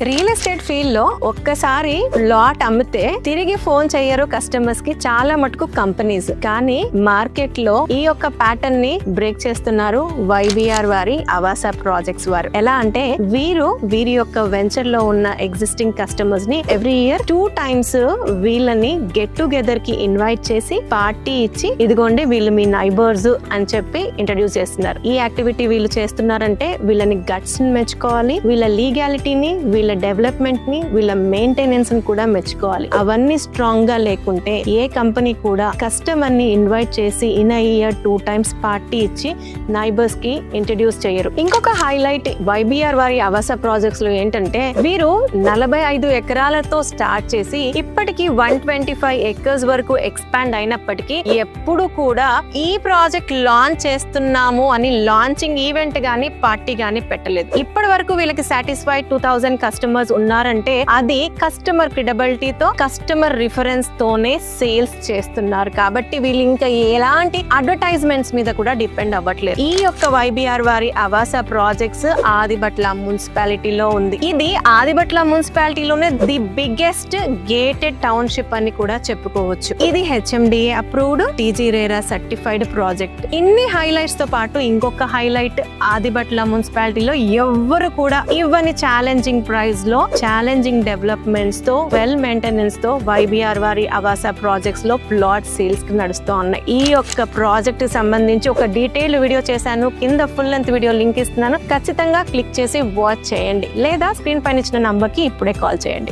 Real estate field లో ఒక్కసారి lot అమ్మితే తిరిగి ఫోన్ చెయ్యరు కస్టమర్స్ కి చాలా మటుకు కంపెనీస్. కానీ మార్కెట్ లో ఈ యొక్క ప్యాటర్న్ ని బ్రేక్ చేస్తున్నారు YBR వారి ఆవాస ప్రాజెక్ట్స్ వారు. ఎలా అంటే వీరి యొక్క వెంచర్ లో ఉన్న ఎగ్జిస్టింగ్ కస్టమర్స్ ని ఎవ్రీ ఇయర్ 2 times వీళ్ళని గెట్ టుగెదర్ కి ఇన్వైట్ చేసి పార్టీ ఇచ్చి ఇదిగోండి వీళ్ళు మీ నైబర్స్ అని చెప్పి ఇంట్రడ్యూస్ చేస్తున్నారు. ఈ యాక్టివిటీ వీళ్ళు చేస్తున్నారంటే వీళ్ళని గట్స్ ని మెచ్చుకోవాలి, వీళ్ళ లీగాలిటీని, వీళ్ళ డెవలప్మెంట్ ని, వీళ్ళ మెయింటెనెన్స్ ని కూడా మెచ్చుకోవాలి. అవన్నీ స్ట్రాంగ్ గా లేకుంటే ఏ కంపెనీ కూడా కస్టమర్ ని ఇన్వైట్ చేసి in a year 2 times party ఇచ్చి నైబర్స్ కి ఇంట్రడ్యూస్ చేయరు. ఇంకొక హైలైట్ YBR వారి ఆవాస ప్రాజెక్ట్స్ లో ఏంటంటే వీరు 45 ఎకరాలతో స్టార్ట్ చేసి ఇప్పటికి 125 acres వరకు ఎక్స్పాండ్ అయినప్పటికీ ఎప్పుడు కూడా ఈ ప్రాజెక్ట్ లాంచ్ చేస్తున్నాము అని లాంచింగ్ ఈవెంట్ గానీ పార్టీ గానీ పెట్టలేదు. ఇప్పటి వరకు వీళ్ళకి సాటిస్ఫైడ్ 2000 కస్టమర్స్ ఉన్నారంటే అది కస్టమర్ క్రెడిబిలిటీతో, కస్టమర్ రిఫరెన్స్ తోనే సేల్స్ చేస్తున్నారు. కాబట్టి వీళ్ళు ఇంకా ఎలాంటి అడ్వర్టైజ్మెంట్స్ మీద కూడా డిపెండ్ అవ్వట్లేదు. ఈ యొక్క YBR వారి ఆవాస ప్రాజెక్ట్స్ ఆదిబట్ల మున్సిపాలిటీలో ఉంది. ఇది ఆదిబట్ల మున్సిపాలిటీలోనే ది బిగ్గెస్ట్ గేటెడ్ టౌన్షిప్ అని కూడా చెప్పుకోవచ్చు. ఇది HMDA approved, TG RERA certified project. ఇన్ని హైలైట్స్ తో పాటు ఇంకొక హైలైట్ ఆదిబట్ల మున్సిపాలిటీలో ఎవ్వరు కూడా ఇవ్వని ఛాలెంజింగ్ ప్రైస్ లో, ఛాలెంజింగ్ డెవలప్మెంట్స్ తో, వెల్ మెయింటెనెన్స్ తో YBR వారి ఆవాస ప్రాజెక్ట్స్ లో ప్లాట్ సేల్స్ కి నడుస్తూ ఉన్నాయి. ఈ యొక్క ప్రాజెక్ట్ సంబంధించి ఒక డీటెయిల్ వీడియో చేశాను. కింద ఫుల్ లెంత్ వీడియో లింక్ ఇస్తున్నాను. ఖచ్చితంగా క్లిక్ చేసి వాచ్ చేయండి, లేదా స్క్రీన్ పైన ఇచ్చిన నంబర్ కి ఇప్పుడే కాల్ చేయండి.